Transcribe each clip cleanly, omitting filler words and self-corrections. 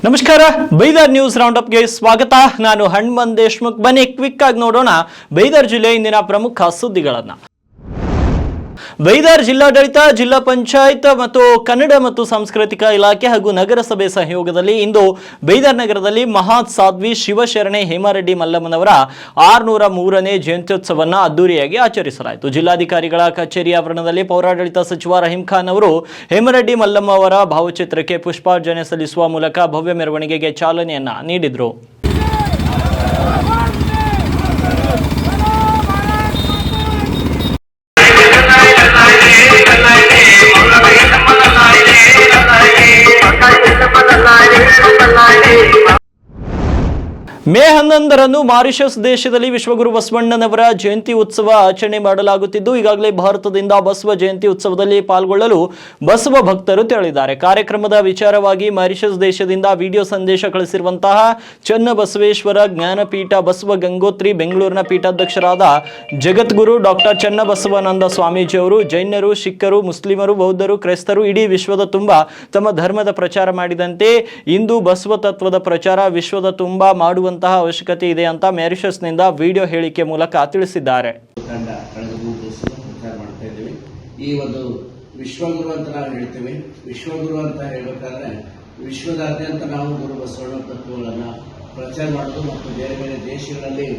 ನಮಸ್ಕಾರ ಬೈದರ್ news round ಅಪ್ಗೆ ಸ್ವಾಗತ. ನಾನು ಹನುಮಂತ್ ದೇಶ್ಮುಖ್. ಬನ್ನಿ ಕ್ವಿಕ್ ಆಗಿ ನೋಡೋಣ ಬೈದರ್ ಜಿಲ್ಲೆ ಇಂದಿನ ಪ್ರಮುಖ ಸುದ್ದಿಗಳನ್ನು. ಬೈದರ್ ಜಿಲ್ಲಾಡಳಿತ, ಜಿಲ್ಲಾ ಪಂಚಾಯತ್ ಮತ್ತು ಕನ್ನಡ ಮತ್ತು ಸಾಂಸ್ಕೃತಿಕ ಇಲಾಖೆ ಹಾಗೂ ನಗರಸಭೆ ಸಹಯೋಗದಲ್ಲಿ ಇಂದು ಬೈದರ್ ನಗರದಲ್ಲಿ ಮಹಾತ್ ಸಾಧ್ವಿ ಶಿವಶರಣೆ ಹೇಮಾರೆಡ್ಡಿ ಮಲ್ಲಮ್ಮನವರ 603ನೇ ಜಯಂತ್ಯೋತ್ಸವವನ್ನು ಅದ್ದೂರಿಯಾಗಿ ಆಚರಿಸಲಾಯಿತು. ಜಿಲ್ಲಾಧಿಕಾರಿಗಳ ಕಚೇರಿ ಆವರಣದಲ್ಲಿ ಪೌರಾಡಳಿತ ಸಚಿವ ರಹೀಂ ಖಾನ್ ಅವರು ಹೇಮಾರೆಡ್ಡಿ ಮಲ್ಲಮ್ಮ ಅವರ ಭಾವಚಿತ್ರಕ್ಕೆ ಪುಷ್ಪಾರ್ಚನೆ ಸಲ್ಲಿಸುವ ಮೂಲಕ ಭವ್ಯ ಮೆರವಣಿಗೆಗೆ ಚಾಲನೆಯನ್ನ ನೀಡಿದರು. ಮೇ 11ರಂದು ಮಾರಿಷಸ್ ದೇಶದಲ್ಲಿ ವಿಶ್ವಗುರು ಬಸವಣ್ಣನವರ ಜಯಂತಿ ಉತ್ಸವ ಆಚರಣೆ ಮಾಡಲಾಗುತ್ತಿದ್ದು, ಈಗಾಗಲೇ ಭಾರತದಿಂದ ಬಸವ ಜಯಂತಿ ಉತ್ಸವದಲ್ಲಿ ಪಾಲ್ಗೊಳ್ಳಲು ಬಸವ ಭಕ್ತರು ತೆರಳಿದ್ದಾರೆ. ಕಾರ್ಯಕ್ರಮದ ವಿಚಾರವಾಗಿ ಮಾರಿಷಸ್ ದೇಶದಿಂದ ವಿಡಿಯೋ ಸಂದೇಶ ಕಳಿಸಿರುವಂತಹ ಚನ್ನಬಸವೇಶ್ವರ ಜ್ಞಾನಪೀಠ ಬಸವ ಗಂಗೋತ್ರಿ ಬೆಂಗಳೂರಿನ ಪೀಠಾಧ್ಯಕ್ಷರಾದ ಜಗದ್ಗುರು ಡಾಕ್ಟರ್ ಚನ್ನಬಸವಾನಂದ ಸ್ವಾಮೀಜಿ ಅವರು ಜೈನರು, ಸಿಖ್ಖರು, ಮುಸ್ಲಿಮರು, ಬೌದ್ಧರು, ಕ್ರೈಸ್ತರು ಇಡೀ ವಿಶ್ವದ ತುಂಬ ತಮ್ಮ ಧರ್ಮದ ಪ್ರಚಾರ ಮಾಡಿದಂತೆ ಇಂದು ಬಸವ ತತ್ವದ ಪ್ರಚಾರ ವಿಶ್ವದ ತುಂಬ ಮಾಡುವಂತಹ ಅವಶ್ಯಕತೆ ಇದೆ ಅಂತ ಮ್ಯಾರಿಷಸ್ನಿಂದ ವಿಡಿಯೋ ಹೇಳಿಕೆ ಮೂಲಕ ತಿಳಿಸಿದ್ದಾರೆ. ಈ ಒಂದು ವಿಶ್ವಗುರು ಅಂತ ನಾವು ಹೇಳ್ತೇವೆ. ವಿಶ್ವಗುರು ಅಂತ ಹೇಳಬೇಕಾದ್ರೆ ವಿಶ್ವದಾದ್ಯಂತ ನಾವು ಗುರು ಬಸವಣ್ಣ ತತ್ವಗಳನ್ನು ಪ್ರಚಾರ ಮಾಡೋದು ಮತ್ತು ಬೇರೆ ಬೇರೆ ದೇಶಗಳಲ್ಲಿ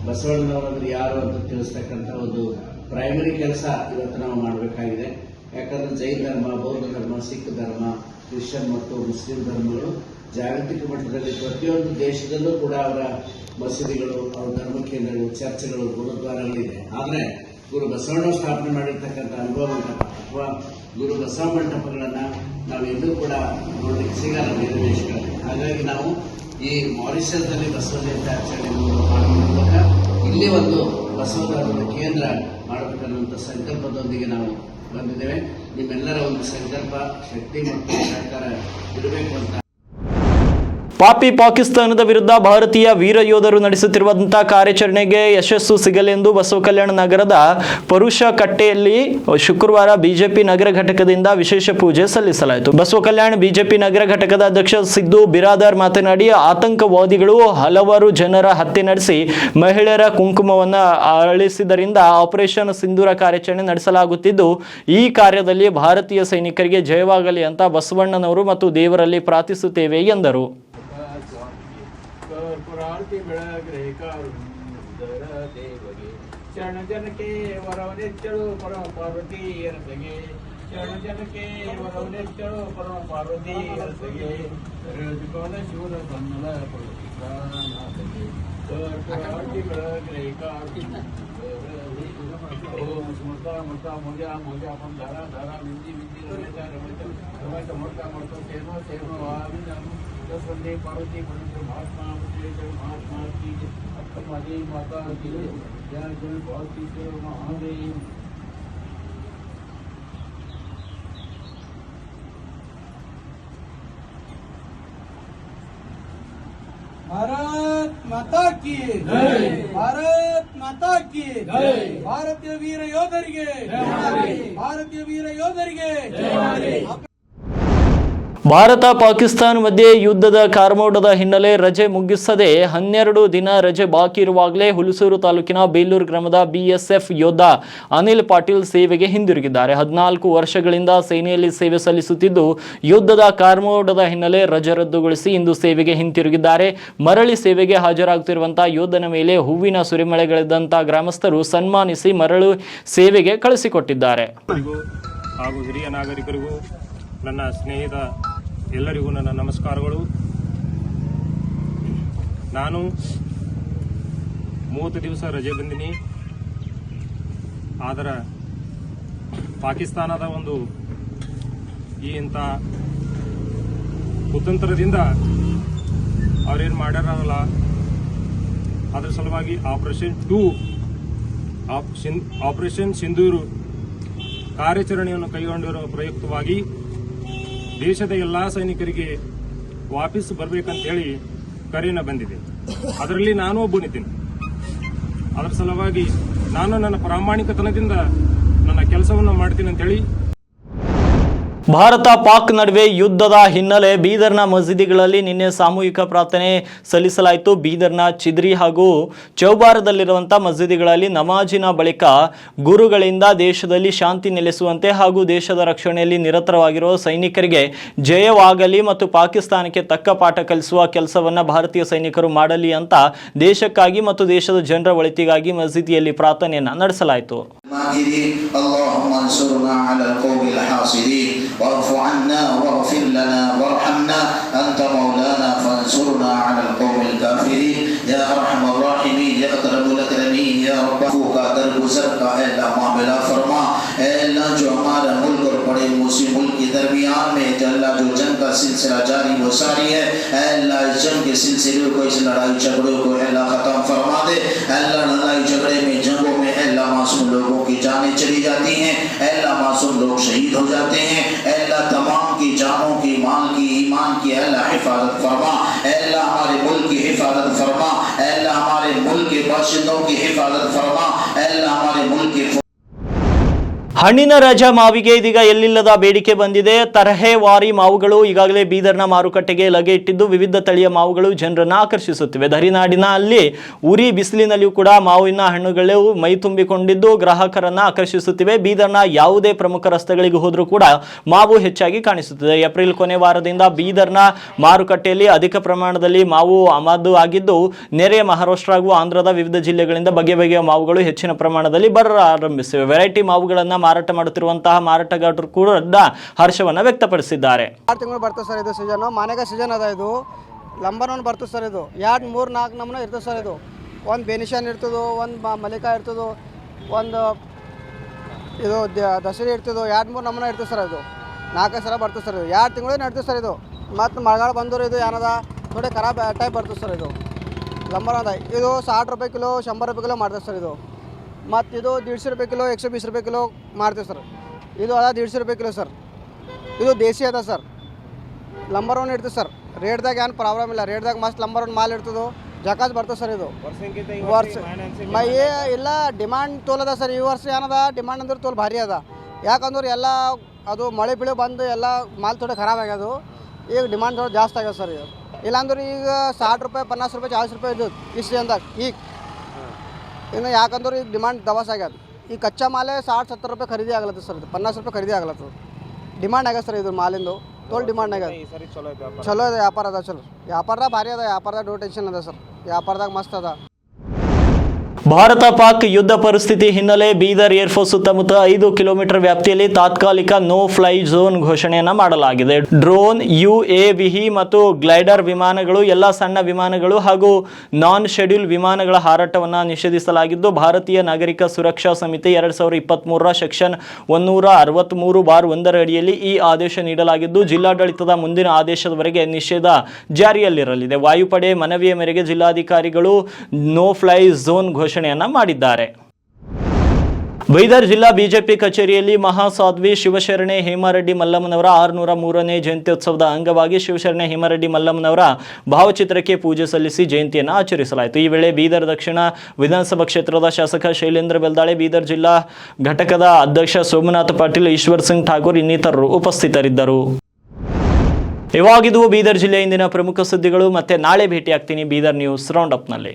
ಬಸವಣ್ಣನವರನ್ನು ಯಾರು ಅಂತ ತಿಳಿಸ್ತಕ್ಕಂಥ ಒಂದು ಪ್ರೈಮರಿ ಕೆಲಸ ಇವತ್ತು ನಾವು ಮಾಡಬೇಕಾಗಿದೆ. ಯಾಕಂದ್ರೆ ಜೈನ ಧರ್ಮ, ಬೌದ್ಧ ಧರ್ಮ, ಸಿಖ್ ಧರ್ಮ, ಕ್ರಿಶ್ಚಿಯನ್ ಮತ್ತು ಮುಸ್ಲಿಂ ಧರ್ಮಗಳು ಜಾಗತಿಕ ಮಟ್ಟದಲ್ಲಿ ಪ್ರತಿಯೊಂದು ದೇಶದಲ್ಲೂ ಕೂಡ ಅವರ ಮಸೀದಿಗಳು, ಅವರ ಧರ್ಮ ಕೇಂದ್ರಗಳು, ಚರ್ಚ್ಗಳು, ಗುರುದ್ವಾರಗಳಿದೆ. ಆದರೆ ಗುರು ಬಸವಣ್ಣ ಸ್ಥಾಪನೆ ಮಾಡಿರ್ತಕ್ಕಂಥ ಅನುಭವ ಮಂಟಪ ಅಥವಾ ಗುರು ಬಸವ ಮಂಟಪಗಳನ್ನ ನಾವೆಲ್ಲೂ ಕೂಡ ನೋಡಲಿಕ್ಕೆ ಸಿಗಲ್ಲ ಬೇರೆ ದೇಶಗಳಲ್ಲಿ. ಹಾಗಾಗಿ ನಾವು ಈ ಮಾರಿಷಸ್ನಲ್ಲಿ ಬಸವ ಜಯಂತಿ ಆಚರಣೆ ಮಾಡುವ ಮೂಲಕ ಇಲ್ಲಿ ಒಂದು ಬಸವ ಧರ್ಮದ ಕೇಂದ್ರ ಮಾಡಬೇಕನ್ನುವಂಥ ಸಂಕಲ್ಪದೊಂದಿಗೆ ನಾವು ಬಂದಿದ್ದೇವೆ. ನಿಮ್ಮೆಲ್ಲರ ಒಂದು ಸಂಕಲ್ಪ, ಶಕ್ತಿ ಮತ್ತು ಸಹಕಾರ ಇರಬೇಕು ಅಂತ. ಪಾಪಿ ಪಾಕಿಸ್ತಾನದ ವಿರುದ್ಧ ಭಾರತೀಯ ವೀರ ಯೋಧರು ನಡೆಸುತ್ತಿರುವಂತಹ ಕಾರ್ಯಾಚರಣೆಗೆ ಯಶಸ್ಸು ಸಿಗಲೆಂದು ಬಸವ ಕಲ್ಯಾಣ ನಗರದ ಪರುಷಕಟ್ಟೆಯಲ್ಲಿ ಶುಕ್ರವಾರ ಬಿಜೆಪಿ ನಗರ ಘಟಕದಿಂದ ವಿಶೇಷ ಪೂಜೆ ಸಲ್ಲಿಸಲಾಯಿತು. ಬಸವ ಕಲ್ಯಾಣ ಬಿಜೆಪಿ ನಗರ ಘಟಕದ ಅಧ್ಯಕ್ಷ ಸಿದ್ದು ಬಿರಾದಾರ್ ಮಾತನಾಡಿ, ಆತಂಕವಾದಿಗಳು ಹಲವಾರು ಜನರ ಹತ್ಯೆ ನಡೆಸಿ ಮಹಿಳೆಯರ ಕುಂಕುಮವನ್ನು ಅಳಿಸಿದ್ದರಿಂದ ಆಪರೇಷನ್ ಸಿಂಧೂರ ಕಾರ್ಯಾಚರಣೆ ನಡೆಸಲಾಗುತ್ತಿದ್ದು, ಈ ಕಾರ್ಯದಲ್ಲಿ ಭಾರತೀಯ ಸೈನಿಕರಿಗೆ ಜಯವಾಗಲಿ ಅಂತ ಬಸವಣ್ಣನವರು ಮತ್ತು ದೇವರಲ್ಲಿ ಪ್ರಾರ್ಥಿಸುತ್ತೇವೆ ಎಂದರು. ಪುರಾರ್ತಿ ಬೆಳಗ್ರೆ ಕಾರುಂದರ ದೇವಗೆ ಶರಣ ಜನಕ್ಕೆ ವರವನೆಚ್ಚಳು ಪರಮ ಪಾರ್ವತಿ ಅರಸಗೆ ಶರಣ ಜನಕ್ಕೆ ವರವನೆಚ್ಚಳು ಪರಮ ಪಾರ್ವತಿ ಅರಸಗೆ ಕೋನ ಶಿವನ ಸನ್ನಲ ಪುರಾಣಗೆ ಪುರಾರ್ತಿ ಬೆಳಗ್ರೆ ಓಂ ಸ್ಮೃತ ಮೃತ ಮೋಜ ಮೋಜ ಧಾರ ಧಾರ ಮಿಂದಿ ಮಿಂದಿ ರಮೇಶ ರಮೇಶ ರಮೇಶ ಮೃತ ಮೃತ ಸೇಮ ಸೇಮ ವಾವಿನ वंदे पार्वती परमेश्वर महात्मा महात्मा की हमारी माता की जय जय भारती महादेव. भारत माता की जय. भारत माता की जय. ಭಾರತೀಯ ವೀರ ಯೋಧರಿಗೆ ಭಾರತೀಯ ವೀರ ಯೋಧರಿಗೆ ಭಾರತ ಪಾಕಿಸ್ತಾನ ಮಧ್ಯೆ ಯುದ್ಧದ ಕಾರ್ಮೋಡದ ಹಿನ್ನೆಲೆ ರಜೆ ಮುಗಿಸದೆ 12 ದಿನ ರಜೆ ಬಾಕಿ ಇರುವಾಗಲೇ ಹುಲಸೂರು ತಾಲೂಕಿನ ಬೇಲೂರು ಗ್ರಾಮದ ಬಿಎಸ್ಎಫ್ ಯೋಧ ಅನಿಲ್ ಪಾಟೀಲ್ ಸೇವೆಗೆ ಹಿಂದಿರುಗಿದ್ದಾರೆ. 14 ವರ್ಷಗಳಿಂದ ಸೇನೆಯಲ್ಲಿ ಸೇವೆ ಸಲ್ಲಿಸುತ್ತಿದ್ದು, ಯುದ್ಧದ ಕಾರ್ಮೋಡದ ಹಿನ್ನೆಲೆ ರಜೆ ರದ್ದುಗೊಳಿಸಿ ಇಂದು ಸೇವೆಗೆ ಹಿಂತಿರುಗಿದ್ದಾರೆ. ಮರಳಿ ಸೇವೆಗೆ ಹಾಜರಾಗುತ್ತಿರುವಂತಹ ಯೋಧನ ಮೇಲೆ ಹೂವಿನ ಸುರಿಮಳೆಗಳಿದ್ದಂತಹ ಗ್ರಾಮಸ್ಥರು ಸನ್ಮಾನಿಸಿ ಮರಳು ಸೇವೆಗೆ ಕಳಿಸಿಕೊಟ್ಟಿದ್ದಾರೆ. ಹಾಗೂ ಹಿರಿಯ ನಾಗರಿಕರಿಗೂ ನನ್ನ ಸ್ನೇಹಿತ ಎಲ್ಲರಿಗೂ ನನ್ನ ನಮಸ್ಕಾರಗಳು. ನಾನು 30 ದಿವಸ ರಜೆ ಬಂದಿನಿ. ಆದರೆ ಪಾಕಿಸ್ತಾನದ ಒಂದು ಈ ಇಂಥ ಕುತಂತ್ರದಿಂದ ಅವ್ರೇನು ಮಾಡ್ಯಾರಲ್ಲ, ಅದರ ಸಲುವಾಗಿ ಆಪರೇಷನ್ ಸಿಂಧೂರು ಕಾರ್ಯಾಚರಣೆಯನ್ನು ಕೈಗೊಂಡಿರುವ ಪ್ರಯುಕ್ತವಾಗಿ ದೇಶದ ಎಲ್ಲ ಸೈನಿಕರಿಗೆ ವಾಪಸ್ ಬರಬೇಕಂತೇಳಿ ಕರೆಯನ್ನು ಬಂದಿದೆ. ಅದರಲ್ಲಿ ನಾನು ಒಬ್ಬನಿದ್ದೀನಿ. ಅದರ ಸಲುವಾಗಿ ನಾನು ನನ್ನ ಪ್ರಾಮಾಣಿಕತನದಿಂದ ನನ್ನ ಕೆಲಸವನ್ನು ಮಾಡ್ತೀನಿ ಅಂತೇಳಿ ಭಾರತ ಪಾಕ್ ನಡುವೆ ಯುದ್ಧದ ಹಿನ್ನೆಲೆ ಬೀದರ್ನ ಮಸೀದಿಗಳಲ್ಲಿ ನಿನ್ನೆ ಸಾಮೂಹಿಕ ಪ್ರಾರ್ಥನೆ ಸಲ್ಲಿಸಲಾಯಿತು. ಬೀದರ್ನ ಚಿದ್ರಿ ಹಾಗೂ ಚೌಬಾರದಲ್ಲಿರುವಂತಹ ಮಸೀದಿಗಳಲ್ಲಿ ನಮಾಜಿನ ಬಳಿಕ ಗುರುಗಳಿಂದ ದೇಶದಲ್ಲಿ ಶಾಂತಿ ನೆಲೆಸುವಂತೆ ಹಾಗೂ ದೇಶದ ರಕ್ಷಣೆಯಲ್ಲಿ ನಿರತವಾಗಿರುವ ಸೈನಿಕರಿಗೆ ಜಯವಾಗಲಿ ಮತ್ತು ಪಾಕಿಸ್ತಾನಕ್ಕೆ ತಕ್ಕ ಪಾಠ ಕಲಿಸುವ ಕೆಲಸವನ್ನ ಭಾರತೀಯ ಸೈನಿಕರು ಮಾಡಲಿ ಅಂತ ದೇಶಕ್ಕಾಗಿ ಮತ್ತು ದೇಶದ ಜನರ ಒಳಿತಿಗಾಗಿ ಮಸೀದಿಯಲ್ಲಿ ಪ್ರಾರ್ಥನೆಯನ್ನ ನಡೆಸಲಾಯಿತು. اللهم انصرنا على القوم الحاسدين واعف عنا واغفر لنا وارحمنا أنت مولانا فانصرنا على القوم الكافرين يا أرحم الراحمين يا أكرم الأكرمين يا رب का दरगुजर का अल्लाह मामला फरमा अल्लाह जो हमारा मुल्क और बड़े मुस्लिम मुल्क के दरमियान में अल्लाह जो जंग का सिलसिला जारी वो सारी है अल्लाह इस जंग के सिलसिले को इस लड़ाई झगड़ों को अल्लाह खत्म फरमा दे. अल्लाह लड़ाई झगड़े में जंगों में अल्लाह मासूम लोगों की जानें चली जाती हैं, अल्लाह मासूम लोग शहीद हो जाते हैं. अल्लाह तमाम की जानों की माल की ईमान की अल्लाह हिफाजत फरमा. अल्लाह हमारे मुल्क की हिफाजत फरमा. अल्लाह हमारे मुल्क के बाशिंदों की हिफाजत फरमा. अल्लाह हमारे मुल्क के ಹಣ್ಣಿನ ರಾಜ ಮಾವಿಗೆ ಇದೀಗ ಎಲ್ಲಿಲ್ಲದ ಬೇಡಿಕೆ ಬಂದಿದೆ. ತರಹೇವಾರಿ ಮಾವುಗಳು ಈಗಾಗಲೇ ಬೀದರ್ನ ಮಾರುಕಟ್ಟೆಗೆ ಲಗೆ ಇಟ್ಟಿದ್ದು ವಿವಿಧ ತಳಿಯ ಮಾವುಗಳು ಜನರನ್ನ ಆಕರ್ಷಿಸುತ್ತಿವೆ. ಧರಿನಾಡಿನ ಅಲ್ಲಿ ಉರಿ ಬಿಸಿಲಿನಲ್ಲಿಯೂ ಕೂಡ ಮಾವಿನ ಹಣ್ಣುಗಳು ಮೈ ತುಂಬಿಕೊಂಡಿದ್ದು ಗ್ರಾಹಕರನ್ನ ಆಕರ್ಷಿಸುತ್ತಿವೆ. ಬೀದರ್ನ ಯಾವುದೇ ಪ್ರಮುಖ ರಸ್ತೆಗಳಿಗೆ ಹೋದರೂ ಕೂಡ ಮಾವು ಹೆಚ್ಚಾಗಿ ಕಾಣಿಸುತ್ತಿದೆ. ಏಪ್ರಿಲ್ ಕೊನೆ ವಾರದಿಂದ ಬೀದರ್ನ ಮಾರುಕಟ್ಟೆಯಲ್ಲಿ ಅಧಿಕ ಪ್ರಮಾಣದಲ್ಲಿ ಮಾವು ಆಮದು ಆಗಿದ್ದು ನೆರೆಯ ಮಹಾರಾಷ್ಟ್ರ ಹಾಗೂ ಆಂಧ್ರದ ವಿವಿಧ ಜಿಲ್ಲೆಗಳಿಂದ ಬಗೆ ಬಗೆಯ ಮಾವುಗಳು ಹೆಚ್ಚಿನ ಪ್ರಮಾಣದಲ್ಲಿ ಬರಲಾರಂಭಿಸಿವೆ. ವೆರೈಟಿ ಮಾವುಗಳನ್ನ ಮಾರಾಟ ಮಾಡುತ್ತಿರುವಂತಹ ಮಾರಾಟಗಾರರು ಕೂಡ ಹರ್ಷವನ್ನ ವ್ಯಕ್ತಪಡಿಸಿದ್ದಾರೆ. 6 ತಿಂಗಳು ಬರ್ತದೆ ಸರ್ ಇದು ಸೀಸನ್. ಮಾನೆಗ ಸೀಸನ್ ಅದ. ಇದು ಲಂಬರ್ ಒನ್ ಬರ್ತದೆ ಸರ್. ಇದು 2, 3, 4 ನಮೂನೆ ಇರ್ತದೆ ಸರ್. ಇದು ಒಂದು ಬೆನಿಷನ್ ಇರ್ತದೋ, ಒಂದು ಮಲಿಕಾ ಇರ್ತದೋ, ಒಂದು ಇದು ದಸರಿ ಇರ್ತದೋ, 2, 3 ನಮೂನೆ ಇರ್ತದೆ ಸರ್. ಇದು 4 ಸಲ ಬರ್ತದೆ ಸರ್. ಇದು 2 ತಿಂಗಳು ನಡ್ತದೆ ಸರ್. ಇದು ಮತ್ತು ಮಳೆಗಾಲ ಬಂದರು ಇದು ಏನದ ಥೋಡೆ ಖರಾಬ್ ಟೈಪ್ ಬರ್ತದೆ ಸರ್. ಇದು ಲಂಬರ್ ಅದ. ಇದು 60 ರೂಪಾಯಿ ಕಿಲೋ, 100 ರೂಪಾಯಿ ಕಿಲೋ ಮಾಡ್ತದೆ ಸರ್. ಇದು ಮತ್ತು ಇದು 150 ರೂಪಾಯಿ ಕಿಲೋ, 120 ರೂಪಾಯಿ ಕಿಲೋ ಮಾಡ್ತೀವಿ ಸರ್. ಇದು ಅದ 150 ರೂಪಾಯಿ ಕಿಲೋ ಸರ್. ಇದು ದೇಸಿ ಅದ ಸರ್. ಲಂಬರ್ ಒನ್ ಇರ್ತದೆ ಸರ್. ರೇಟ್ದಾಗ ಏನು ಪ್ರಾಬ್ಲಮ್ ಇಲ್ಲ. ರೇಟ್ದಾಗ ಮಸ್ತ್ ಲಂಬರ್ ಒನ್ ಮಾಲ್ ಇರ್ತದೆ. ಜಕಾಸ್ ಬರ್ತದೆ ಸರ್. ಇದು ವರ್ಷ ಇಲ್ಲ ಡಿಮಾಂಡ್ ತೋಲ್ ಅದ ಸರ್. ಈ ವರ್ಷ ಏನದ ಡಿಮಾಂಡ್ ಅಂದ್ರೆ ತೋಲ್ ಭಾರಿ ಅದ. ಯಾಕಂದ್ರೆ ಎಲ್ಲ ಅದು ಮಳೆ ಬೆಳೆ ಬಂದು ಎಲ್ಲ ಮಾಲ್ ಥೋಡೆ ಖರಾಬ್ ಆಗ್ಯದು. ಈಗ ಡಿಮಾಂಡ್ ಥೋಡೆ ಜಾಸ್ತಿ ಆಗ್ಯದ ಸರ್. ಇದು ಇಲ್ಲಾಂದ್ರೆ ಈಗ 60 ರೂಪಾಯಿ, 50 ರೂಪಾಯಿ, 40 ರೂಪಾಯಿ ಇದು ಇಷ್ಟು ಅಂದಾಗ ಈಗ ಇನ್ನು ಯಾಕಂದ್ರೆ ಈಗ ಡಿಮಾಂಡ್ ದವಾಸ್ ಆಗ್ಯದ. ಈ ಕಚ್ಚಾ ಮಾಲೇ 60-70 ರೂಪಾಯಿ ಖರೀದಿ ಆಗ್ಲತ್ತದ ಸರ್. ಇದು 50 ರೂಪಾಯಿ ಖರೀದಿ ಆಗ್ಲತ್ತದ. ಡಿಮಾಂಡ್ ಆಗ್ಯದ ಸರ್. ಇದು ಮಾಲಿಂದು ತೋಲ್ ಡಿಮಾಂಡ್ ಆಗ್ಯದ. ಚಲೋ ಅದ ವ್ಯಾಪಾರ ಅದ. ಚಲೋ ವ್ಯಾಪಾರದಾಗ ಭಾರಿ ಅದ. ವ್ಯಾಪಾರದಾಗ ಡೋ ಟೆನ್ಷನ್ ಅದ ಸರ್. ವ್ಯಾಪಾರದಾಗ ಮಸ್ತ್ ಅದ. ಭಾರತ ಪಾಕ್ ಯುದ್ಧ ಪರಿಸ್ಥಿತಿ ಹಿನ್ನೆಲೆ ಬೀದರ್ ಏರ್ಫೋರ್ಸ್ ಸುತ್ತಮುತ್ತ 5 ಕಿಲೋಮೀಟರ್ ವ್ಯಾಪ್ತಿಯಲ್ಲಿ ತಾತ್ಕಾಲಿಕ ನೋ ಫ್ಲೈ ಝೋನ್ ಘೋಷಣೆಯನ್ನ ಮಾಡಲಾಗಿದೆ. ಡ್ರೋನ್, UAV ಮತ್ತು ಗ್ಲೈಡರ್ ವಿಮಾನಗಳು, ಎಲ್ಲ ಸಣ್ಣ ವಿಮಾನಗಳು ಹಾಗೂ ನಾನ್ ಶೆಡ್ಯೂಲ್ ವಿಮಾನಗಳ ಹಾರಾಟವನ್ನು ನಿಷೇಧಿಸಲಾಗಿದ್ದು ಭಾರತೀಯ ನಾಗರಿಕ ಸುರಕ್ಷಾ ಸಮಿತಿ 2023ರ ಸೆಕ್ಷನ್ 163/1 ಅಡಿಯಲ್ಲಿ ಈ ಆದೇಶ ನೀಡಲಾಗಿದ್ದು ಜಿಲ್ಲಾಡಳಿತದ ಮುಂದಿನ ಆದೇಶದವರೆಗೆ ನಿಷೇಧ ಜಾರಿಯಲ್ಲಿರಲಿದೆ. ವಾಯುಪಡೆ ಮನವಿಯ ಮೇರೆಗೆ ಜಿಲ್ಲಾಧಿಕಾರಿಗಳು ನೋ ಫ್ಲೈ ಝೋನ್ ಘೋಷಣೆಯನ್ನ ಮಾಡಿದ್ದಾರೆ. ಬೀದರ್ ಜಿಲ್ಲಾ ಬಿಜೆಪಿ ಕಚೇರಿಯಲ್ಲಿ ಮಹಾಸಾಧ್ವಿ ಶಿವಶರಣೆ ಹೇಮಾರೆಡ್ಡಿ ಮಲ್ಲಮ್ಮನವರ 603ನೇ ಜಯಂತ್ಯೋತ್ಸವದ ಅಂಗವಾಗಿ ಶಿವಶರಣೆ ಹೇಮಾರೆಡ್ಡಿ ಮಲ್ಲಮ್ಮನವರ ಭಾವಚಿತ್ರಕ್ಕೆ ಪೂಜೆ ಸಲ್ಲಿಸಿ ಜಯಂತಿಯನ್ನು ಆಚರಿಸಲಾಯಿತು. ಈ ವೇಳೆ ಬೀದರ್ ದಕ್ಷಿಣ ವಿಧಾನಸಭಾ ಕ್ಷೇತ್ರದ ಶಾಸಕ ಶೈಲೇಂದ್ರ ಬೆಲ್ದಾಳೆ, ಬೀದರ್ ಜಿಲ್ಲಾ ಘಟಕದ ಅಧ್ಯಕ್ಷ ಸೋಮನಾಥ್ ಪಾಟೀಲ್, ಈಶ್ವರ್ ಸಿಂಗ್ ಠಾಕೂರ್ ಇನ್ನಿತರರು ಉಪಸ್ಥಿತರಿದ್ದರು. ಇವಾಗಿದ್ದು ಬೀದರ್ ಜಿಲ್ಲೆಯ ಇಂದಿನ ಪ್ರಮುಖ ಸುದ್ದಿಗಳು. ಮತ್ತೆ ನಾಳೆ ಭೇಟಿಯಾಗ್ತೀನಿ ಬೀದರ್ ನ್ಯೂಸ್ ರೌಂಡ್ ಅಪ್ನಲ್ಲಿ.